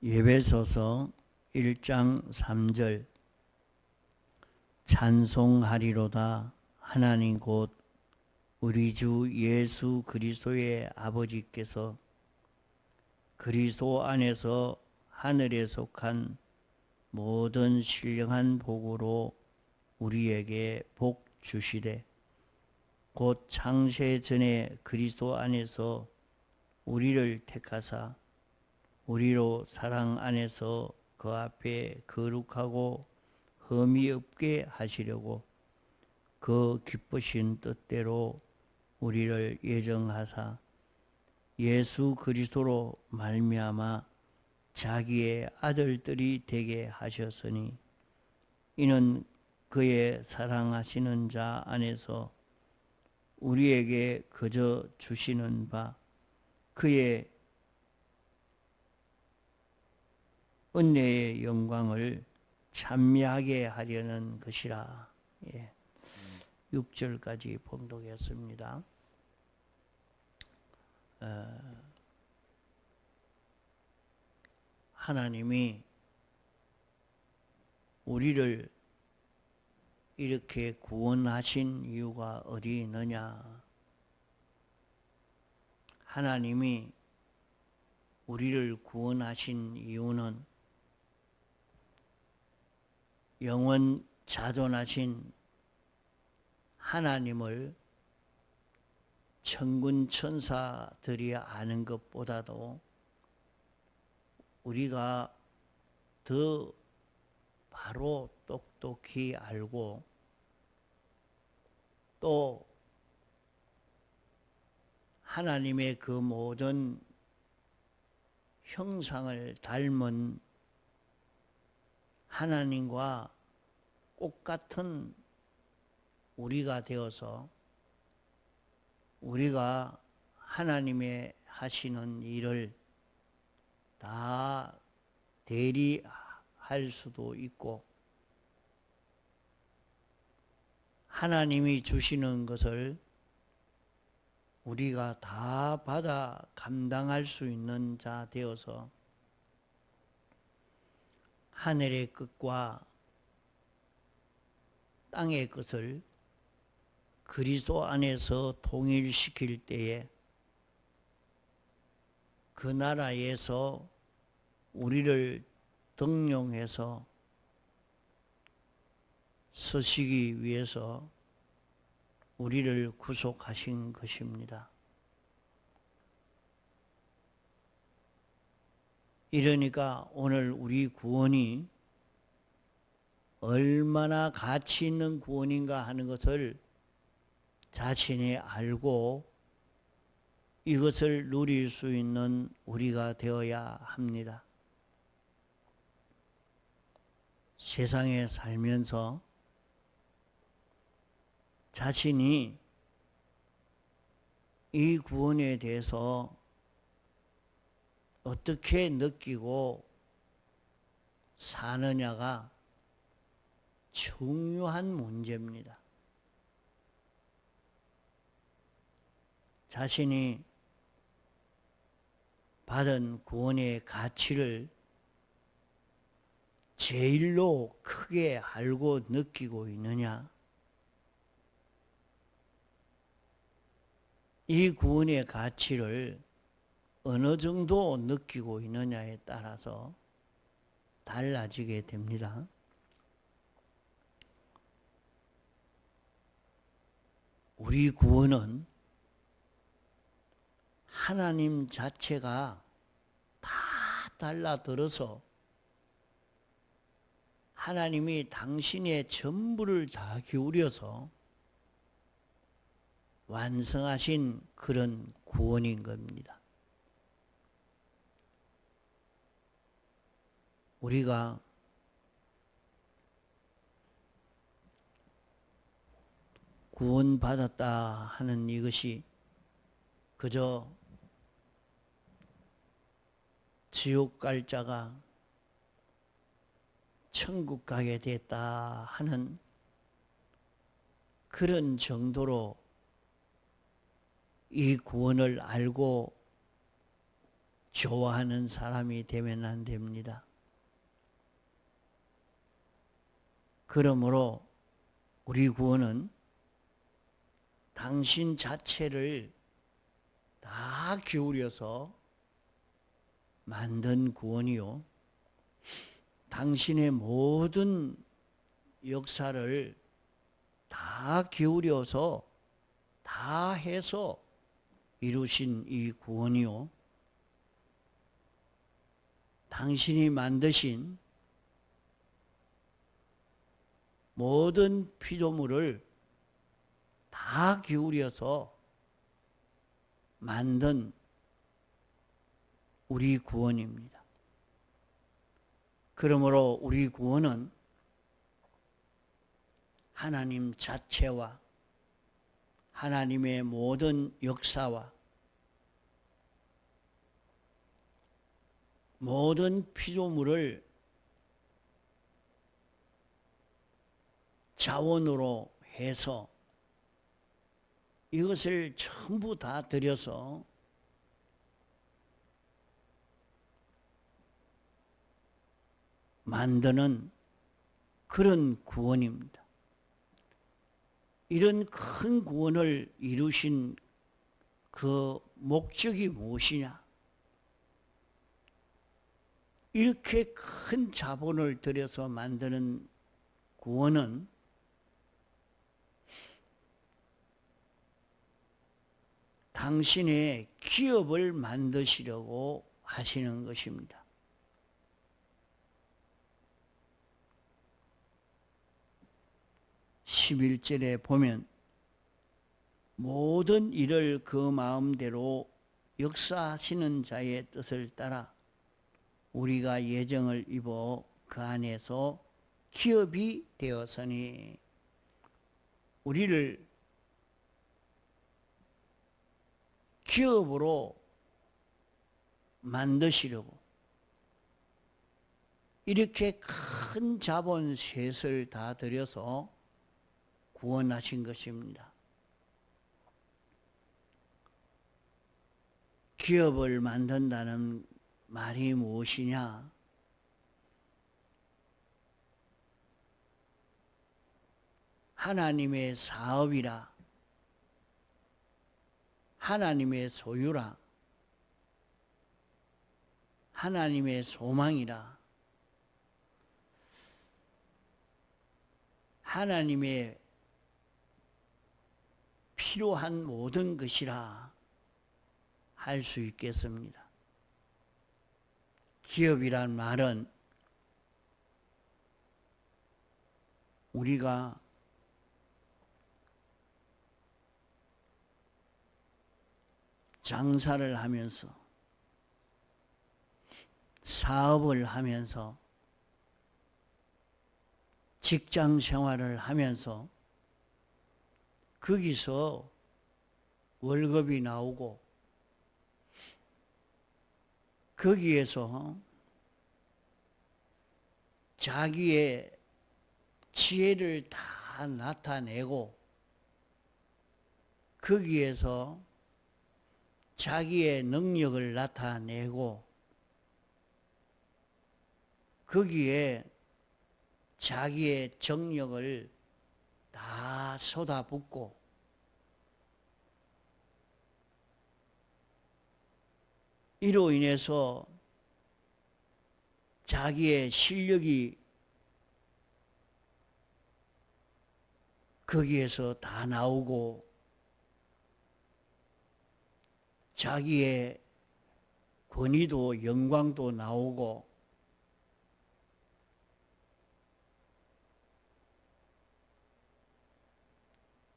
예배소서 1장 3절 찬송하리로다. 하나님 곧 우리 주 예수 그리스도의 아버지께서 그리스도 안에서 하늘에 속한 모든 신령한 복으로 우리에게 복 주시되 곧 창세 전에 그리스도 안에서 우리를 택하사 우리로 사랑 안에서 그 앞에 거룩하고 흠이 없게 하시려고 그 기쁘신 뜻대로 우리를 예정하사 예수 그리스도로 말미암아 자기의 아들들이 되게 하셨으니 이는 그의 사랑하시는 자 안에서 우리에게 거저 주시는 바 그의 은혜의 영광을 찬미하게 하려는 것이라. 6절까지 봉독했습니다. 하나님이 우리를 이렇게 구원하신 이유가 어디 있느냐? 하나님이 우리를 구원하신 이유는 영원 자존하신 하나님을 천군 천사들이 아는 것보다도 우리가 더 바로 똑똑히 알고 또 하나님의 그 모든 형상을 닮은 하나님과 똑같은 우리가 되어서 우리가 하나님의 하시는 일을 다 대리할 수도 있고 하나님이 주시는 것을 우리가 다 받아 감당할 수 있는 자 되어서 하늘의 끝과 땅의 끝을 그리스도 안에서 통일시킬 때에 그 나라에서 우리를 등용해서 서시기 위해서 우리를 구속하신 것입니다. 이러니까 오늘 우리 구원이 얼마나 가치 있는 구원인가 하는 것을 자신이 알고 이것을 누릴 수 있는 우리가 되어야 합니다. 세상에 살면서 자신이 이 구원에 대해서 어떻게 느끼고 사느냐가 중요한 문제입니다. 자신이 받은 구원의 가치를 제일로 크게 알고 느끼고 있느냐? 이 구원의 가치를 어느 정도 느끼고 있느냐에 따라서 달라지게 됩니다. 우리 구원은 하나님 자체가 다 달라들어서 하나님이 당신의 전부를 다 기울여서 완성하신 그런 구원인 겁니다. 우리가 구원받았다 하는 이것이 그저 지옥 갈 자가 천국 가게 됐다 하는 그런 정도로 이 구원을 알고 좋아하는 사람이 되면 안 됩니다. 그러므로 우리 구원은 당신 자체를 다 기울여서 만든 구원이요. 당신의 모든 역사를 다 기울여서 다 해서 이루신 이 구원이요. 당신이 만드신 모든 피조물을 다 기울여서 만든 우리 구원입니다. 그러므로 우리 구원은 하나님 자체와 하나님의 모든 역사와 모든 피조물을 자원으로 해서 이것을 전부 다 들여서 만드는 그런 구원입니다. 이런 큰 구원을 이루신 그 목적이 무엇이냐? 이렇게 큰 자본을 들여서 만드는 구원은 당신의 기업을 만드시려고 하시는 것입니다. 11절에 보면 모든 일을 그 마음대로 역사하시는 자의 뜻을 따라 우리가 예정을 입어 그 안에서 기업이 되었으니, 우리를 기업으로 만드시려고 이렇게 큰 자본 셋을 다 들여서 구원하신 것입니다. 기업을 만든다는 말이 무엇이냐? 하나님의 사업이라, 하나님의 소유라, 하나님의 소망이라, 하나님의 필요한 모든 것이라 할 수 있겠습니다. 기업이란 말은 우리가 장사를 하면서 사업을 하면서 직장 생활을 하면서 거기서 월급이 나오고 거기에서 자기의 지혜를 다 나타내고 거기에서 자기의 능력을 나타내고 거기에 자기의 정력을 다 쏟아붓고 이로 인해서 자기의 실력이 거기에서 다 나오고 자기의 권위도 영광도 나오고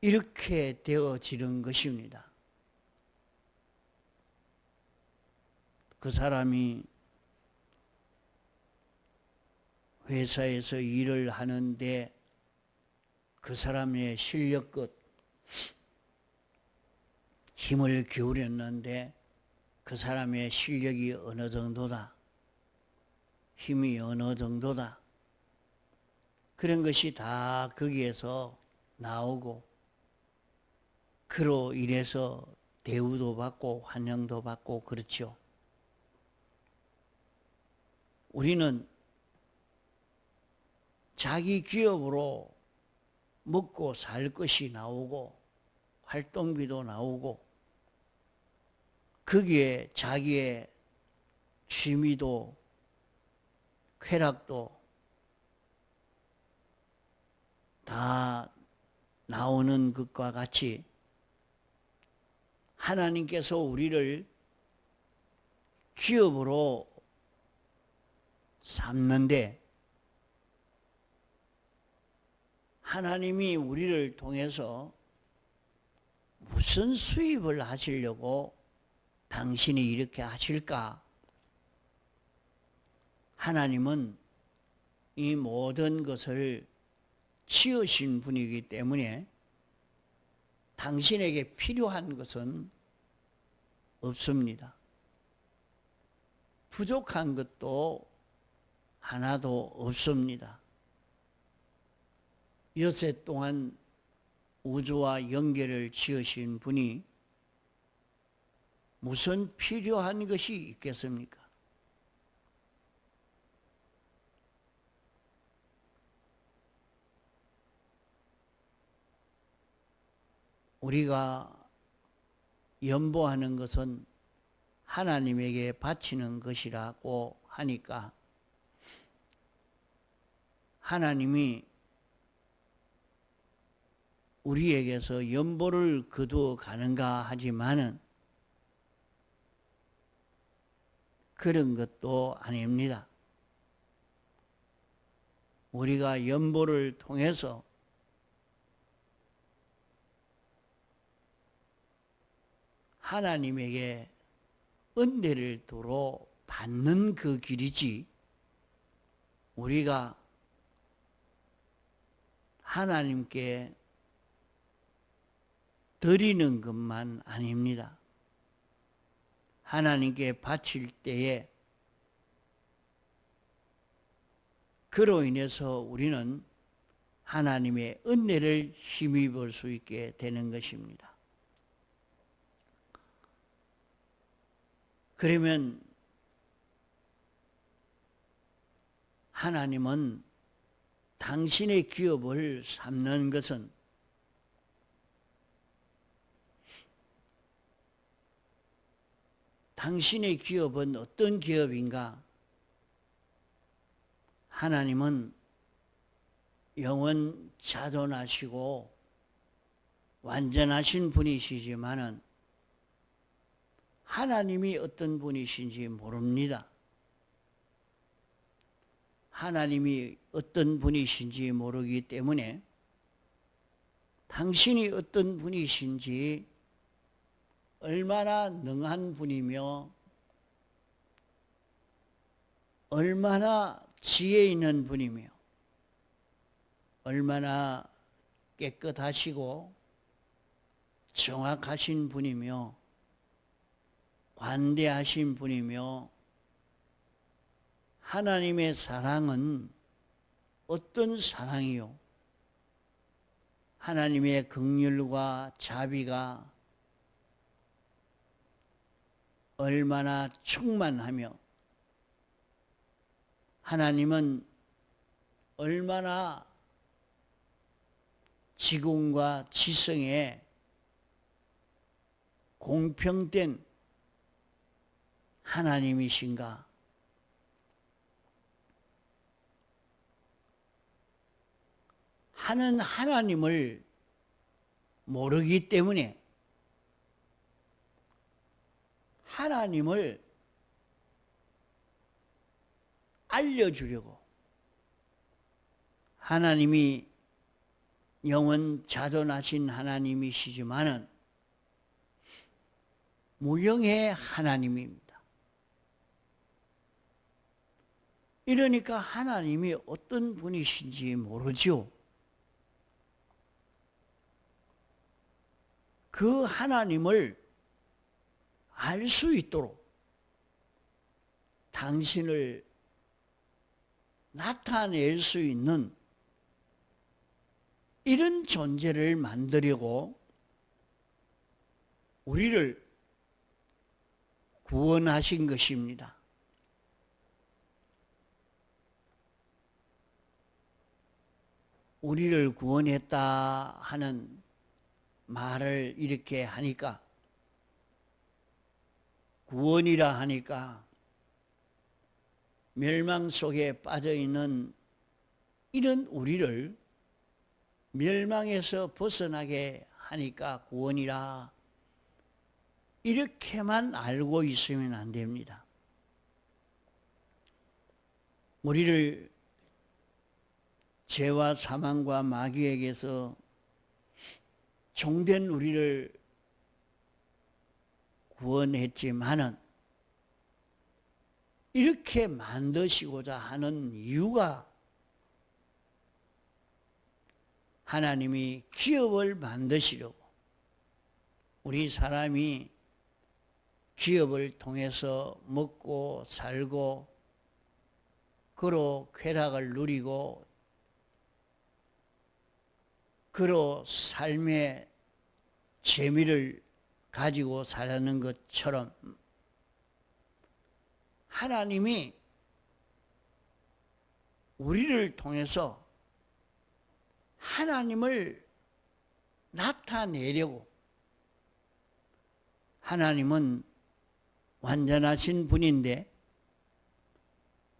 이렇게 되어지는 것입니다. 그 사람이 회사에서 일을 하는데 그 사람의 실력껏 힘을 기울였는데 그 사람의 실력이 어느 정도다, 힘이 어느 정도다, 그런 것이 다 거기에서 나오고 그로 인해서 대우도 받고 환영도 받고 그렇죠. 우리는 자기 기업으로 먹고 살 것이 나오고 활동비도 나오고 거기에 자기의 취미도 쾌락도 다 나오는 것과 같이 하나님께서 우리를 기업으로 삼는데 하나님이 우리를 통해서 무슨 수입을 하시려고 당신이 이렇게 하실까? 하나님은 이 모든 것을 지으신 분이기 때문에 당신에게 필요한 것은 없습니다. 부족한 것도 하나도 없습니다. 여세 동안 우주와 연계를 지으신 분이 무슨 필요한 것이 있겠습니까? 우리가 연보하는 것은 하나님에게 바치는 것이라고 하니까 하나님이 우리에게서 연보를 거두어 가는가 하지만은 그런 것도 아닙니다. 우리가 연보를 통해서 하나님에게 은혜를 도로 받는 그 길이지 우리가 하나님께 드리는 것만 아닙니다. 하나님께 바칠 때에 그로 인해서 우리는 하나님의 은혜를 힘입을 수 있게 되는 것입니다. 그러면 하나님은 당신의 기업을 삼는 것은 당신의 기업은 어떤 기업인가? 하나님은 영원 자존하시고 완전하신 분이시지만은 하나님이 어떤 분이신지 모릅니다. 하나님이 어떤 분이신지 모르기 때문에 당신이 어떤 분이신지 얼마나 능한 분이며 얼마나 지혜 있는 분이며 얼마나 깨끗하시고 정확하신 분이며 관대하신 분이며 하나님의 사랑은 어떤 사랑이요? 하나님의 긍휼과 자비가 얼마나 충만하며 하나님은 얼마나 지공과 지성에 공평된 하나님이신가? 하는 하나님을 모르기 때문에 하나님을 알려주려고 하나님이 영원 자존하신 하나님이시지만은 무형의 하나님입니다. 이러니까 하나님이 어떤 분이신지 모르죠. 그 하나님을 알 수 있도록 당신을 나타낼 수 있는 이런 존재를 만들려고 우리를 구원하신 것입니다. 우리를 구원했다 하는 말을 이렇게 하니까, 구원이라 하니까 멸망 속에 빠져있는 이런 우리를 멸망에서 벗어나게 하니까 구원이라, 이렇게만 알고 있으면 안 됩니다. 우리를 죄와 사망과 마귀에게서 종된 우리를 구원했지만은 이렇게 만드시고자 하는 이유가, 하나님이 기업을 만드시려고, 우리 사람이 기업을 통해서 먹고 살고 그로 쾌락을 누리고 그로 삶의 재미를 가지고 사는 것처럼, 하나님이 우리를 통해서 하나님을 나타내려고, 하나님은 완전하신 분인데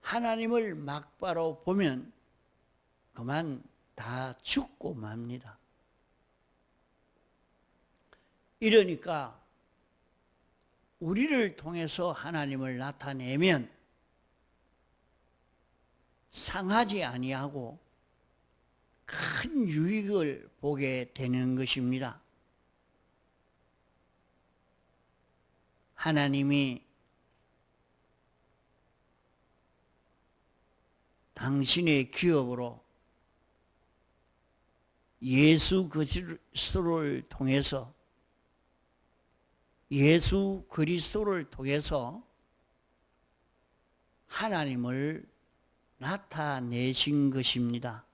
하나님을 막바로 보면 그만 다 죽고 맙니다. 이러니까 우리를 통해서 하나님을 나타내면 상하지 아니하고 큰 유익을 보게 되는 것입니다. 하나님이 당신의 기업으로 예수 그리스도를 통해서, 예수 그리스도를 통해서 하나님을 나타내신 것입니다.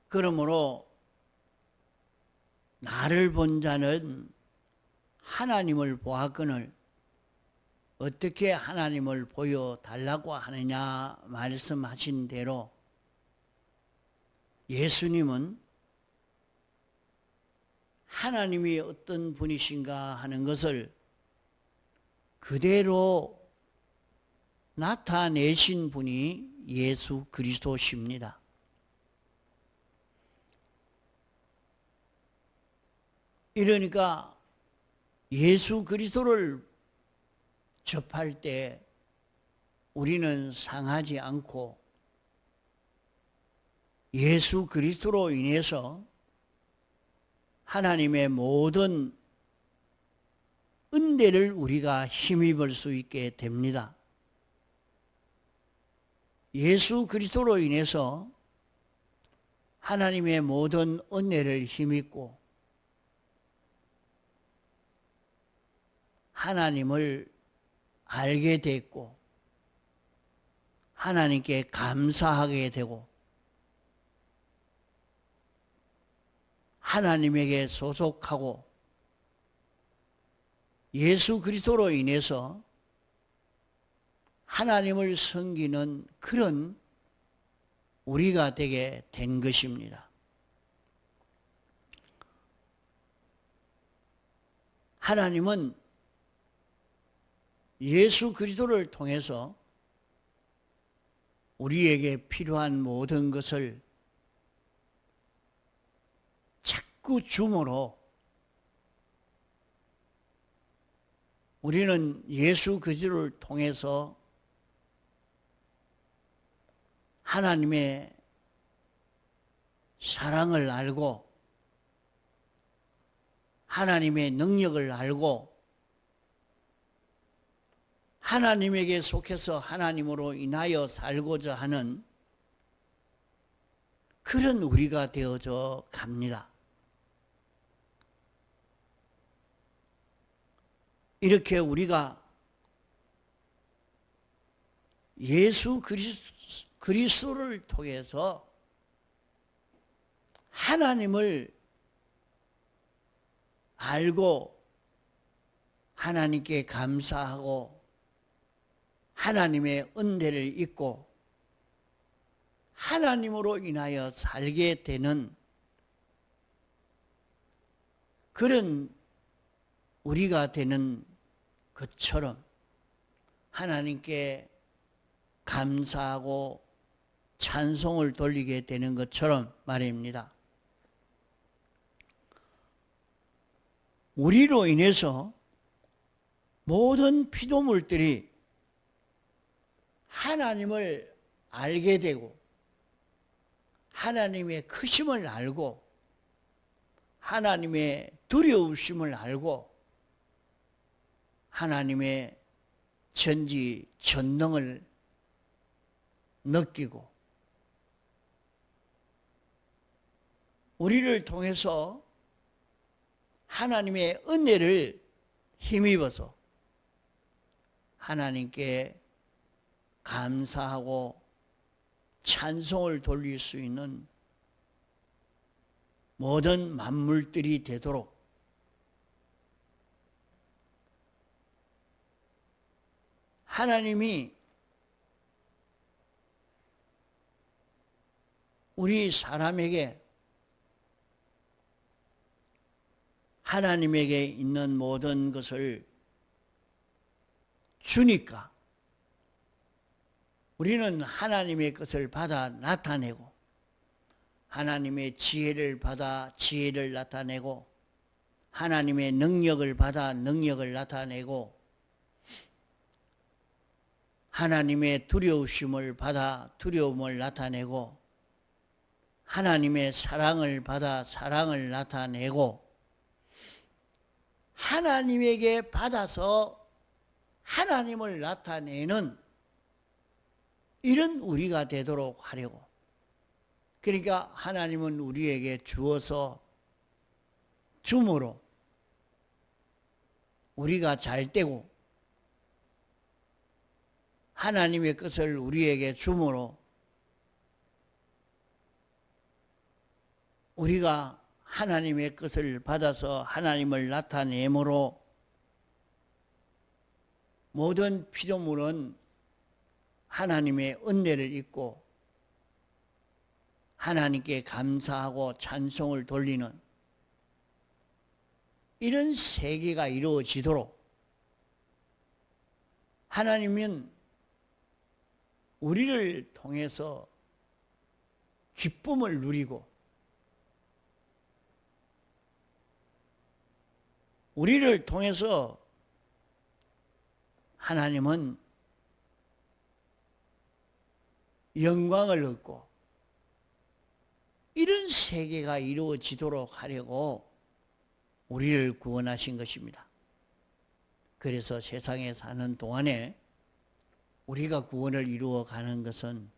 그러므로 나를 본 자는 하나님을 보았거늘 어떻게 하나님을 보여달라고 하느냐 말씀하신 대로, 예수님은 하나님이 어떤 분이신가 하는 것을 그대로 나타내신 분이 예수 그리스도십니다. 이러니까 예수 그리스도를 접할 때 우리는 상하지 않고 예수 그리스도로 인해서 하나님의 모든 은혜를 우리가 힘입을 수 있게 됩니다. 예수 그리스도로 인해서 하나님의 모든 은혜를 힘입고 하나님을 알게 됐고 하나님께 감사하게 되고 하나님에게 소속하고 예수 그리스도로 인해서 하나님을 섬기는 그런 우리가 되게 된 것입니다. 하나님은 예수 그리스도를 통해서 우리에게 필요한 모든 것을 자꾸 주므로 우리는 예수 그리스도를 통해서 하나님의 사랑을 알고 하나님의 능력을 알고 하나님에게 속해서 하나님으로 인하여 살고자 하는 그런 우리가 되어져 갑니다. 이렇게 우리가 예수 그리스도를 통해서 하나님을 알고 하나님께 감사하고 하나님의 은혜를 잊고 하나님으로 인하여 살게 되는 그런 우리가 되는 것처럼 하나님께 감사하고 찬송을 돌리게 되는 것처럼 말입니다. 우리로 인해서 모든 피조물들이 하나님을 알게 되고 하나님의 크심을 알고 하나님의 두려우심을 알고 하나님의 전지 전능을 느끼고 우리를 통해서 하나님의 은혜를 힘입어서 하나님께 감사하고 찬송을 돌릴 수 있는 모든 만물들이 되도록 하나님이 우리 사람에게 하나님에게 있는 모든 것을 주니까 우리는 하나님의 것을 받아 나타내고 하나님의 지혜를 받아 지혜를 나타내고 하나님의 능력을 받아 능력을 나타내고 하나님의 두려우심을 받아 두려움을 나타내고 하나님의 사랑을 받아 사랑을 나타내고 하나님에게 받아서 하나님을 나타내는 이런 우리가 되도록 하려고. 그러니까 하나님은 우리에게 주어서 줌으로 우리가 잘 되고 하나님의 것을 우리에게 줌으로 우리가 하나님의 것을 받아서 하나님을 나타내므로 모든 피조물은 하나님의 은혜를 잊고 하나님께 감사하고 찬송을 돌리는 이런 세계가 이루어지도록 하나님은 우리를 통해서 기쁨을 누리고 우리를 통해서 하나님은 영광을 얻고 이런 세계가 이루어지도록 하려고 우리를 구원하신 것입니다. 그래서 세상에 사는 동안에 우리가 구원을 이루어가는 것은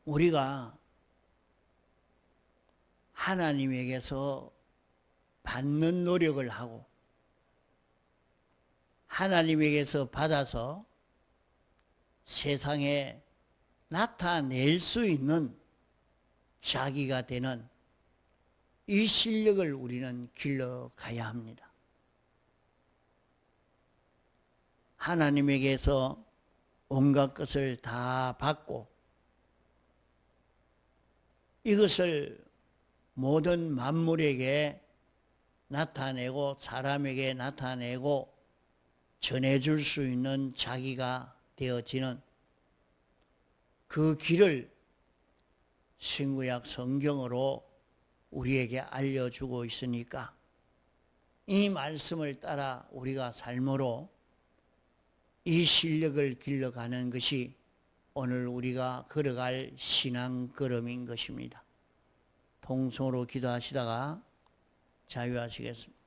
우리가 하나님에게서 받는 노력을 하고 하나님에게서 받아서 세상에 나타낼 수 있는 자기가 되는 이 실력을 우리는 길러가야 합니다. 하나님에게서 온갖 것을 다 받고 이것을 모든 만물에게 나타내고 사람에게 나타내고 전해줄 수 있는 자기가 되어지는 그 길을 신구약 성경으로 우리에게 알려주고 있으니까 이 말씀을 따라 우리가 삶으로 이 실력을 길러가는 것이 오늘 우리가 걸어갈 신앙 걸음인 것입니다. 통성으로 기도하시다가 자유하시겠습니다.